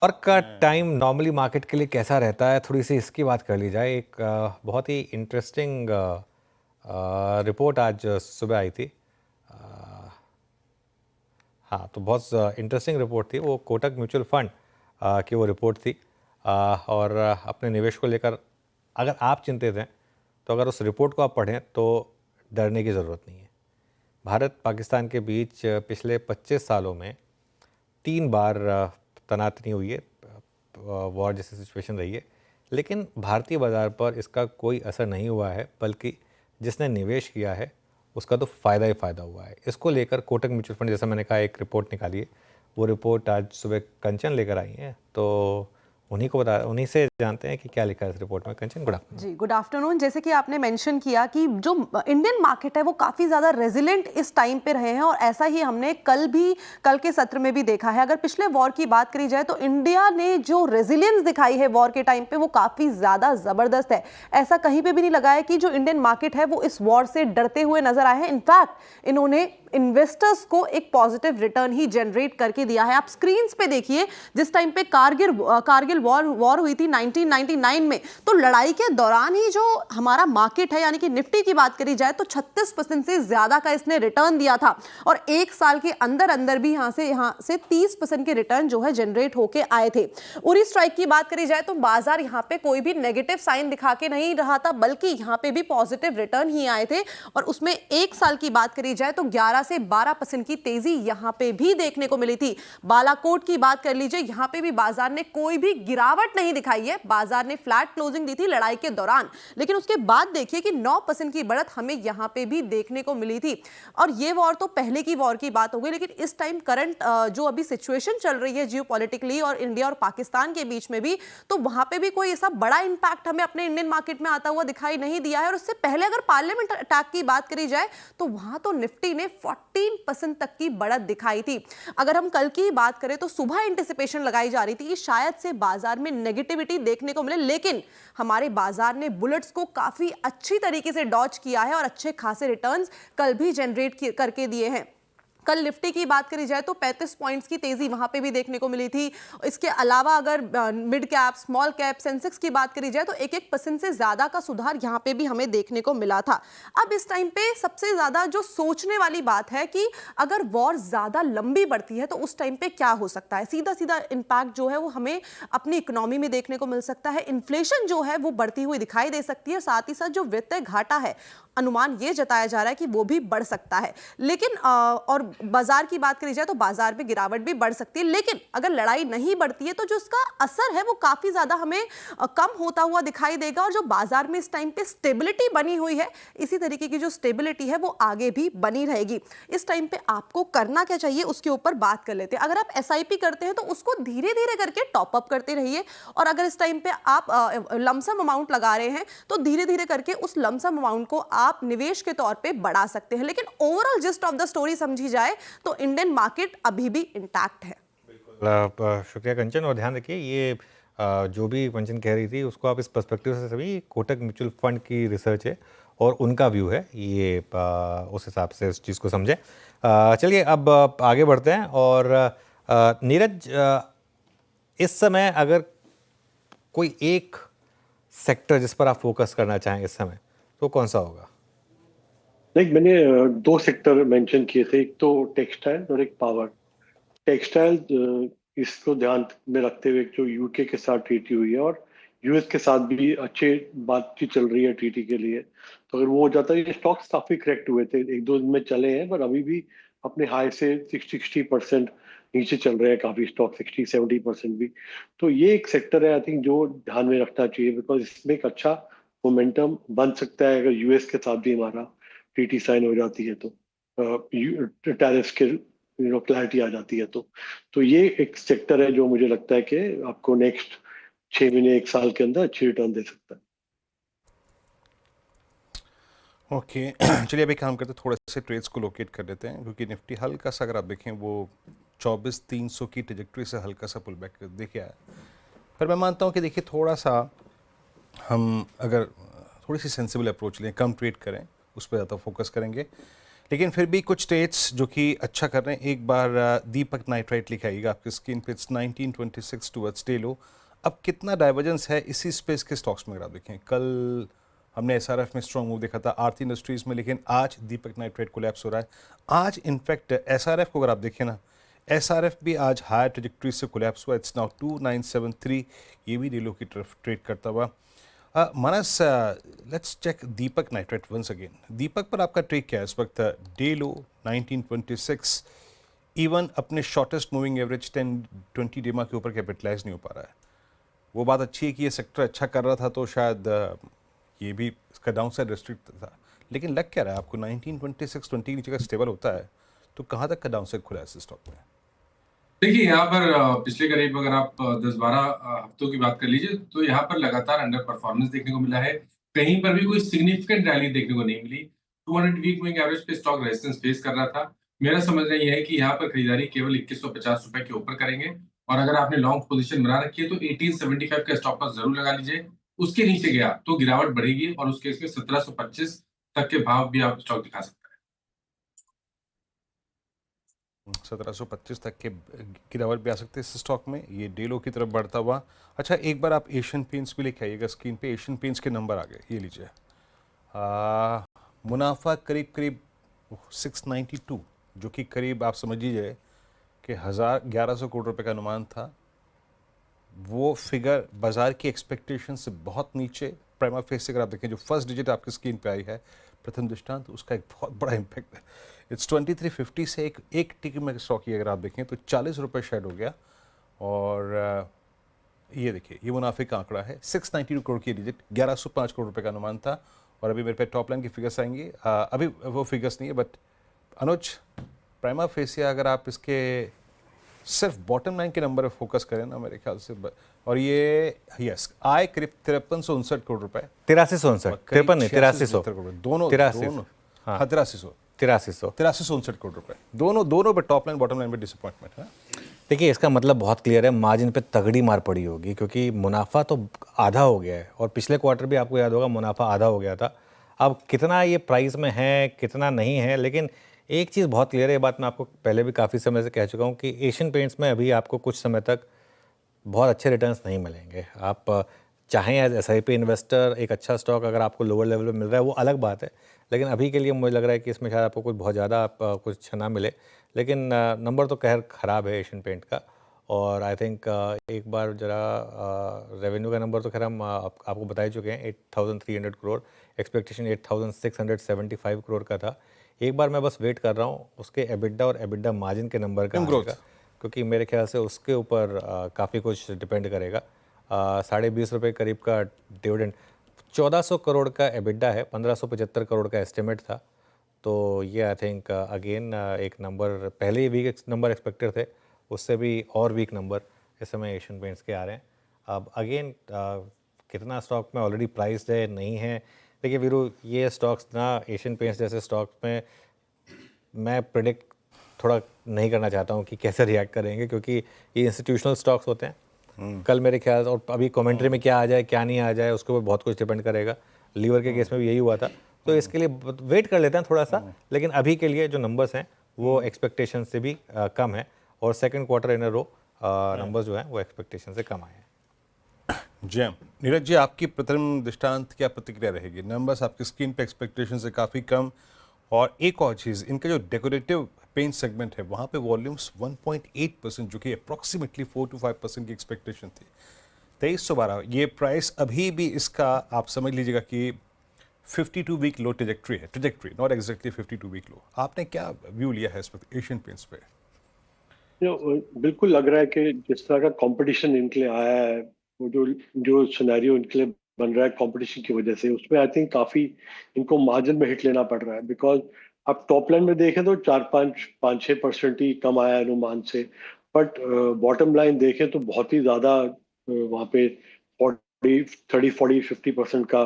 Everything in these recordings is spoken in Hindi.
और का टाइम नॉर्मली मार्केट के लिए कैसा रहता है, थोड़ी सी इसकी बात कर ली जाए। एक बहुत ही इंटरेस्टिंग रिपोर्ट आज सुबह आई थी। हाँ, तो बहुत इंटरेस्टिंग रिपोर्ट थी वो, कोटक म्यूचुअल फंड की वो रिपोर्ट थी। और अपने निवेश को लेकर अगर आप चिंतित हैं तो अगर उस रिपोर्ट को आप पढ़ें तो डरने की ज़रूरत नहीं है। भारत पाकिस्तान के बीच पिछले 25 सालों में 3 बार तनातनी हुई है, वॉर जैसी सिचुएशन रही है, लेकिन भारतीय बाज़ार पर इसका कोई असर नहीं हुआ है, बल्कि जिसने निवेश किया है उसका तो फ़ायदा ही फ़ायदा हुआ है। इसको लेकर कोटक म्यूचुअल फंड, जैसा मैंने कहा, एक रिपोर्ट निकाली है। वो रिपोर्ट आज सुबह कंचन लेकर आई है, तो उन्हीं से जानते हैं कि क्या लिखा है इस रिपोर्ट में। कंचन, गुड आफ्टरनून। जी, गुड आफ्टरनून। जैसे कि आपने मेंशन किया कि जो इंडियन मार्केट है वो काफ़ी ज़्यादा रेजिलेंट इस टाइम पे रहे हैं, और ऐसा ही हमने कल के सत्र में भी देखा है। अगर पिछले वॉर की बात करी जाए तो इंडिया ने जो रेजिलियंस दिखाई है वॉर के टाइम पे वो काफ़ी ज़्यादा ज़बरदस्त है। ऐसा कहीं पे भी नहीं लगा है कि जो इंडियन मार्केट है वो इस वॉर से डरते हुए नजर आए हैं। इनफैक्ट इन्होंने इन्वेस्टर्स को एक पॉजिटिव रिटर्न ही जनरेट करके दिया है। आप स्क्रीन पे देखिए, जिस टाइम पे कारगिल वॉर हुई थी 1999 में, तो लड़ाई के दौरान ही जो हमारा मार्केट है यानी कि निफ्टी की बात करी जाए तो 36% से ज्यादा का इसने रिटर्न दिया था, और एक साल के अंदर अंदर भी यहां से 30% के रिटर्न जो है जनरेट होके आए थे। उरी स्ट्राइक की बात करी जाए तो बाजार यहां पे कोई भी नेगेटिव साइन दिखा के नहीं रहा था, बल्कि यहां पे भी पॉजिटिव रिटर्न ही आए थे। और उसमें एक साल की बात करी जाए तो 11 से 12% की तेजी यहां पे भी देखने को मिली थी। बालाकोट की बात कर लीजिए, यहां पे भी बाजार ने कोई भी गिरावट नहीं दिखाई है। बाजार ने फ्लैट क्लोजिंग दी थी लड़ाई के दौरान, लेकिन उसके बाद देखिए कि 9% की बढ़त हमें यहां पे भी देखने को मिली थी। और ये वॉर तो पहले की वॉर की बात हो गई, लेकिन इस टाइम करंट जो अभी सिचुएशन चल रही है जियोपॉलिटिकली और इंडिया और पाकिस्तान के बीच में भी, तो वहां पे भी कोई ऐसा बड़ा इंपैक्ट हमें अपने इंडियन मार्केट में आता हुआ दिखाई नहीं दिया है। और उससे पहले अगर पार्लियामेंट अटैक की बात करी जाए तो वहां तो निफ्टी ने 14% तक की बढ़त दिखाई थी। अगर हम कल की बात करें तो सुबह एंटिसिपेशन लगाई जा रही थी कि शायद से बाजार में नेगेटिविटी देखने को मिले, लेकिन हमारे बाजार ने बुलेट्स को काफी अच्छी तरीके से डॉज किया है और अच्छे खासे रिटर्न्स कल भी जनरेट करके दिए हैं। कल निफ्टी की बात करी जाए तो 35 पॉइंट्स की तेजी वहां पे भी देखने को मिली थी। इसके अलावा अगर mid cap, small cap, Sensex की बात करी जाए तो 1% से ज्यादा का सुधार यहां पे भी हमें देखने को मिला था। अब इस टाइम पे सबसे ज्यादा जो सोचने वाली बात है कि अगर वॉर ज्यादा लंबी बढ़ती है तो उस टाइम पे क्या हो सकता है। सीधा सीधा इंपैक्ट जो है वो हमें अपनी इकोनॉमी में देखने को मिल सकता है। इन्फ्लेशन जो है वो बढ़ती हुई दिखाई दे सकती है, साथ ही साथ जो वित्तीय घाटा है, अनुमान ये जताया जा रहा है कि वो भी बढ़ सकता है। लेकिन और बाजार की बात करी जाए तो बाजार में गिरावट भी बढ़ सकती है, लेकिन अगर लड़ाई नहीं बढ़ती है तो जो इसका असर है वो काफी ज्यादा हमें कम होता हुआ दिखाई देगा। और जो बाजार में इस टाइम पे स्टेबिलिटी बनी हुई है, इसी तरीके की जो स्टेबिलिटी है वो आगे भी बनी रहेगी। इस टाइम पे आपको करना क्या चाहिए उसके ऊपर बात कर लेते हैं। अगर आप एसआईपी करते हैं तो उसको धीरे धीरे करके टॉप अप करते रहिए, और अगर इस टाइम पे आप लमसम अमाउंट लगा रहे हैं तो धीरे धीरे करके उस लमसम अमाउंट को आप निवेश के तौर पे बढ़ा सकते हैं। लेकिन overall gist of the story समझी जाए तो इंडियन मार्केट अभी भी इंटैक्ट है। बिल्कुल, शुक्रिया कंचन। और ध्यान रखिए, ये जो भी कंचन कह रही थी उसको आप इस पर्सपेक्टिव से, सभी कोटक म्यूचुअल फंड की रिसर्च है और उनका व्यू है, ये उस हिसाब से इस चीज़ को समझें। चलिए अब आगे बढ़ते हैं। और नीरज, इस समय अगर कोई एक सेक्टर जिस पर आप फोकस करना चाहें इस समय, तो कौन सा होगा? लाइक मैंने दो सेक्टर मेंशन किए थे, एक तो टेक्सटाइल और एक पावर। टेक्सटाइल इसको ध्यान में रखते हुए जो यूके के साथ ट्रीटी हुई है और यूएस के साथ भी अच्छे बातचीत चल रही है ट्रीटी के लिए, तो अगर वो हो जाता है, ये स्टॉक्स काफी करेक्ट हुए थे, एक दो दिन में चले हैं, पर अभी भी अपने हाई से 60% नीचे चल रहे हैं काफी स्टॉक, 60-70% भी। तो ये एक सेक्टर है आई थिंक जो ध्यान में रखना चाहिए, बिकॉज इसमें एक अच्छा मोमेंटम बन सकता है अगर यूएस के साथ भी हमारा ट्रीटी साइन हो जाती है, तो टैरिफ के क्लैरिटी आ जाती है। तो ये एक सेक्टर है जो मुझे लगता है कि आपको नेक्स्ट 6 महीने 1 साल के अंदर अच्छी रिटर्न दे सकता है। ओके चलिए अभी काम करते, थोड़े से ट्रेड्स को लोकेट कर लेते हैं, क्योंकि निफ्टी हल्का सा, अगर आप देखें, वो 24,300 की ट्रेजेक्ट्री से हल्का सा पुल बैक देखिए आया। पर मैं मानता हूँ कि देखिए थोड़ा सा हम अगर थोड़ी सी सेंसिबल अप्रोच लें, कम ट्रेड करें, उस पर ज़्यादा फोकस करेंगे। लेकिन फिर भी कुछ स्टेट्स जो कि अच्छा कर रहे हैं, एक बार दीपक नाइट्राइट लिखे आइएगा आपकी स्क्रीन पे। इट्स 1926 टुवर्ड्स डे लो। अब कितना डाइवर्जेंस है इसी स्पेस के स्टॉक्स में अगर आप देखें, कल हमने एसआरएफ में स्ट्रॉन्ग मूव देखा था, आरती इंडस्ट्रीज में, लेकिन आज दीपक नाइट्राइट कोलैप्स हो रहा है। आज इनफैक्ट एसआरएफ को अगर आप देखें ना, एसआरएफ भी आज हायर ट्रेजेक्ट्री से कोलैप्स हुआ। इट्स नाउ 2973, ये भी डेलो की तरफ ट्रेड करता हुआ। Manas, let's check Deepak nitrite once again. Deepak पर आपका ट्रेड क्या है इस वक्त? डे लो 1926, इवन अपने शॉर्टेस्ट मूविंग एवरेज 10-20 डेमा के ऊपर कैपिटलाइज नहीं हो पा रहा है। वो बात अच्छी है कि ये सेक्टर अच्छा कर रहा था, तो शायद ये भी इसका डाउन साइड रिस्ट्रिक्ट था, लेकिन लग क्या रहा है आपको? 1926-20 नीचे का स्टेबल होता है तो कहाँ तक का डाउन साइड खुला है इस स्टॉक में? देखिए, यहाँ पर पिछले करीब अगर आप 10-12 हफ्तों की बात कर लीजिए तो यहाँ पर लगातार अंडर परफॉर्मेंस देखने को मिला है। कहीं पर भी कोई सिग्निफिकेंट रैली देखने को नहीं मिली। 200 वीक मूविंग एवरेज पे स्टॉक रेजिस्टेंस फेस कर रहा था। मेरा समझना ये है कि यहाँ पर खरीदारी केवल 2150 रुपए के ऊपर करेंगे, और अगर आपने लॉन्ग पोजीशन बना रखी है तो 1875 का स्टॉप लॉस जरूर लगा लीजिए। उसके नीचे गया तो गिरावट बढ़ेगी और उस केस में 1725 तक के भाव भी आप स्टॉक दिखा सकते हैं। 1725 तक के गिरावट भी आ सकते हैं इस स्टॉक में, ये डेलो की तरफ बढ़ता हुआ। अच्छा, एक बार आप एशियन पेंट्स भी लेके आइएगा स्क्रीन पे। एशियन पेंट्स के नंबर आ गए, ये लीजिए। मुनाफा करीब करीब 692, जो कि करीब आप समझ लीजिए कि 1100 करोड़ रुपए का अनुमान था। वो फिगर बाजार की एक्सपेक्टेशन से बहुत नीचे। प्राइमा फेस से अगर आप देखें, जो फर्स्ट डिजिट आपकी स्क्रीन पे आई है प्रथम दृष्टांत, उसका एक बहुत बड़ा इम्पैक्ट है। इट्स 2350 से एक टिकी में स्टॉक की अगर आप देखें तो 40 रुपये शेड हो गया। और ये देखिए, ये मुनाफे का आंकड़ा है। 692 करोड़ की डिजिट, 1105 करोड़ रुपए का अनुमान था। और अभी मेरे पे टॉप लाइन की फिगर्स आएंगी, अभी वो फिगर्स नहीं है, बट अनुज, प्राइमा फेसिया अगर आप इसके सिर्फ बॉटम लाइन के नंबर पर फोकस करें ना, मेरे ख्याल से, और ये यस आय करीब 5359 करोड़ रुपए, 8359, 53 नहीं, 8300, दोनों 8300, हाँ 8300, 6300 करोड़ रुपए, दोनों पे टॉप लाइन बॉटम लाइन पे डिसअपॉइंटमेंट है। देखिए, इसका मतलब बहुत क्लियर है, मार्जिन पे तगड़ी मार पड़ी होगी, क्योंकि मुनाफा तो आधा हो गया है और पिछले क्वार्टर भी आपको याद होगा मुनाफा आधा हो गया था। अब कितना ये प्राइस में है, कितना नहीं है, लेकिन एक चीज़ बहुत क्लियर है, ये बात मैं आपको पहले भी काफ़ी समय से कह चुका हूँ कि एशियन पेंट्स में अभी आपको कुछ समय तक बहुत अच्छे रिटर्न्स नहीं मिलेंगे। आप चाहें एज SIP इन्वेस्टर एक अच्छा स्टॉक अगर आपको लोअर लेवल पे मिल रहा है वो अलग बात है, लेकिन अभी के लिए मुझे लग रहा है कि इसमें शायद आपको कुछ बहुत ज़्यादा कुछ अच्छा ना मिले। लेकिन नंबर तो खैर ख़राब है एशियन पेंट का। और आई थिंक एक बार ज़रा रेवेन्यू का नंबर तो खैर हम आपको बता ही चुके हैं, 8300 करोड़, एक्सपेक्टेशन 8675 करोड़ का था। एक बार मैं बस वेट कर रहा हूँ उसके एबिडा और एबिडा मार्जिन के नंबर का आने का, क्योंकि मेरे ख्याल से उसके ऊपर काफ़ी कुछ डिपेंड करेगा। 20.5 रुपये करीब का डिविडेंड, 1400 करोड़ का एबिडा है, 1575 करोड़ का एस्टिमेट था। तो ये आई थिंक अगेन एक नंबर, पहले ही वीक नंबर एक्सपेक्टेड थे, उससे भी और वीक नंबर इस समय एशियन पेंट्स के आ रहे हैं। अब अगेन कितना स्टॉक में ऑलरेडी प्राइस है नहीं है। देखिए वीरू, ये स्टॉक्स ना एशियन पेंट्स जैसे स्टॉक्स में मैं प्रिडिक्ट थोड़ा नहीं करना चाहता हूँ कि कैसे रिएक्ट करेंगे, क्योंकि ये इंस्टीट्यूशनल स्टॉक्स होते हैं। कल मेरे ख्याल और अभी कमेंट्री में क्या आ जाए क्या नहीं आ जाए उसके ऊपर बहुत कुछ डिपेंड करेगा। लीवर के केस में भी यही हुआ था, तो इसके लिए वेट कर लेते हैं थोड़ा सा। लेकिन अभी के लिए जो नंबर्स हैं वो एक्सपेक्टेशन से भी कम है, और second quarter in a row numbers जो हैं वो एक्सपेक्टेशन से कम आए हैं। जैम, नीरज जी, आपकी प्रथम दृष्टांत क्या प्रतिक्रिया रहेगी? नंबर्स आपकी स्क्रीन पे एक्सपेक्टेशन से काफ़ी कम, और एक और चीज़, इनका जो डेकोरेटिव पेंट सेगमेंट है वहाँ पे वॉल्यूम्स 1.8%, जो कि अप्रॉक्सीमेटली 4 to 5% की एक्सपेक्टेशन थी। 2312, ये प्राइस अभी भी इसका आप समझ लीजिएगा कि 52 week low trajectory, not exactly 52 week low. आपने क्या व्यू लिया है इस वक्त एशियन पेंट्स पे? बिल्कुल लग रहा है कि जिस तरह का कंपटीशन इनके लिए आया है, वो जो सिनेरियो इनके लिए बन रहा है कंपटीशन की वजह से, उसमें आई थिंक काफी इनको मार्जिन में हिट लेना पड़ रहा है। बिकॉज आप टॉप लाइन में देखें तो 4-5-6% ही कम आया है अनुमान से, बट बॉटम लाइन देखें तो बहुत ही ज्यादा वहाँ पे 30-40-50% का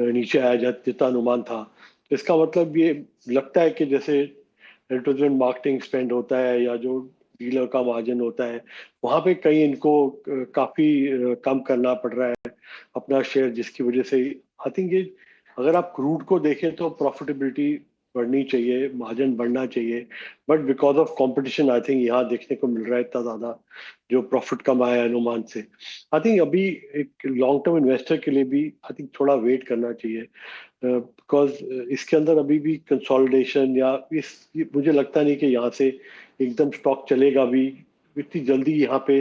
नीचे आया जितना अनुमान था। तो इसका मतलब ये लगता है कि जैसे एडवर्टाइजमेंट मार्केटिंग स्पेंड होता है या जो डीलर का मार्जिन होता है, वहाँ पे कहीं इनको काफी कम करना पड़ रहा है अपना शेयर, जिसकी वजह से आई थिंक ये, अगर आप क्रूड को देखें तो प्रॉफिटेबिलिटी बढ़नी चाहिए, मार्जिन बढ़ना चाहिए, but because of competition I think यहाँ देखने को मिल रहा है इतना ज़्यादा जो प्रॉफिट कमाया है अनुमान से। आई थिंक अभी एक लॉन्ग टर्म इन्वेस्टर के लिए भी आई थिंक थोड़ा वेट करना चाहिए, बिकॉज इसके अंदर अभी भी कंसोलिडेशन या मुझे लगता नहीं कि यहाँ से एकदम स्टॉक चलेगा भी, इतनी जल्दी यहाँ पे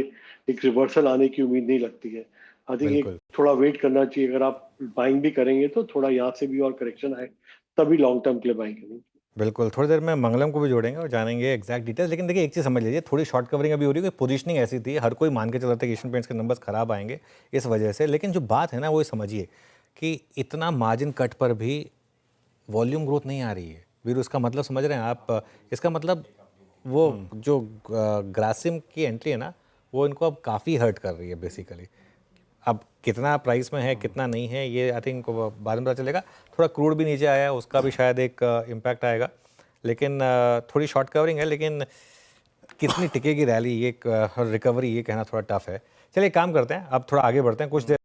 एक रिवर्सल आने की उम्मीद नहीं लगती है। आई थिंक एक बिल्कुल थोड़ा वेट करना चाहिए, अगर आप बाइंग भी करेंगे तो थोड़ा यहाँ से भी और करेक्शन आए तभी लॉन्ग टर्म के लिए बाइंग करेंगे। बिल्कुल, थोड़ी देर में मंगलम को भी जोड़ेंगे और जानेंगे एग्जैक्ट डिटेल्स। लेकिन देखिए एक चीज़ समझ लीजिए, थोड़ी शॉर्ट कवरिंग अभी हो रही है, पोजीशनिंग ऐसी थी, हर कोई मान के चल रहा था कि एशियन पेंट्स के नंबर्स खराब आएंगे इस वजह से। लेकिन जो बात है ना वो ये समझिए कि इतना मार्जिन कट पर भी वॉल्यूम ग्रोथ नहीं आ रही है वीर, उसका मतलब समझ रहे हैं आप? इसका मतलब वो जो ग्रासिम की एंट्री है ना वो इनको अब काफ़ी हर्ट कर रही है बेसिकली। अब कितना प्राइस में है कितना नहीं है ये आई थिंक बाद में पता चलेगा। थोड़ा क्रूड भी नीचे आया है, उसका भी शायद एक इम्पैक्ट आएगा। लेकिन थोड़ी शॉर्ट कवरिंग है, लेकिन कितनी टिकेगी रैली ये रिकवरी ये कहना थोड़ा टफ है। चलिए काम करते हैं, अब थोड़ा आगे बढ़ते हैं। कुछ देर